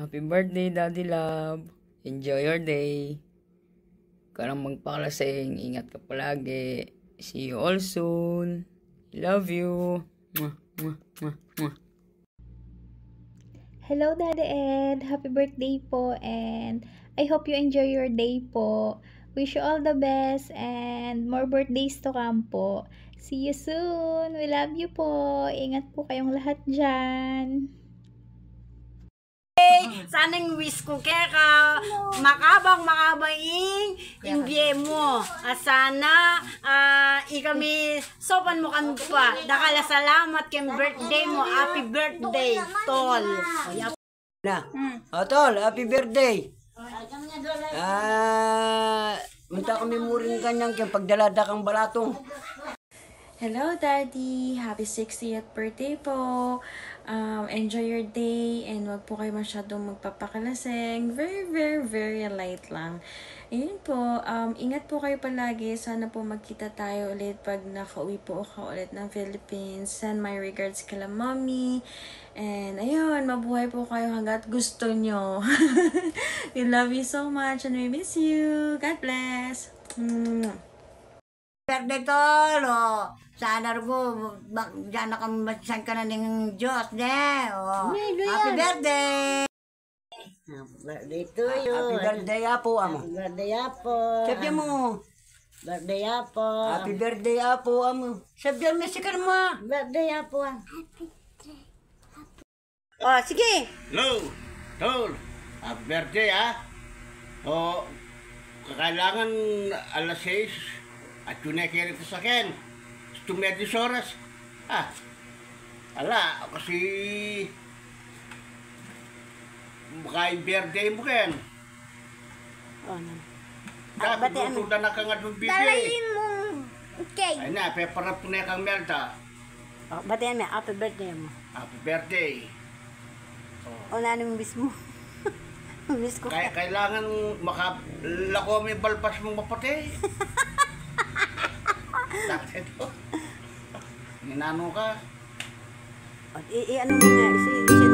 Happy birthday, Daddy Love. Enjoy your day. Karang magpakalasing. Ingat ka palagi. See you all soon. Love you. Mwah, mwah, mwah, mwah. Hello, Daddy Ed. Happy birthday po, and I hope you enjoy your day po. Wish you all the best and more birthdays to come po. See you soon. We love you po. Ingat po kayong lahat dyan. Sanang wish ko kaya ka makabang imbye mo. Sana ikami sopan mo kan pa. Dakala salamat ken birthday mo. Happy birthday, Tol. Na. Tol, happy birthday. Munta kami muring kanyang kaya pagdalada kang balatong. Hello, Daddy! Happy 60th birthday po! Enjoy your day and wag po kayo masyadong magpapakalasing. Very light lang. Ayun po, ingat po kayo palagi. Sana po magkita tayo ulit pag nakauwi po ako ulit ng Philippines. Send my regards kala mommy. And ayun, mabuhay po kayo hanggat gusto nyo. We love you so much and we miss you. God bless! Birthday, Tol. Sana rin diyan na kami matsan ka na ng Diyos, ne? Happy birthday! Birthday to you. Happy birthday Apo, amo. Happy birthday, Apo. Sabi mo. Birthday, Apo. Happy birthday Apo, amo. Sabihan mo si Karma. Birthday, Apo. Oh, sige. Hello, Tol. Happy birthday, ha? O, kailangan alas 6 at yun ay kaya sa akin. Tumedis oras. Ala, kasi makain birthday mo ken. Dapat tutudan na ka nga doon bibig. Dalayin mo. Okay. Ay na, peparap ko na kang melda. Batayan mo, happy birthday mo. Happy birthday. O na anong wish mo? Wish ko. Kailangan makalako may balbas mong mapatay. Bakit ito? Ninano ka? Ano mo na, isi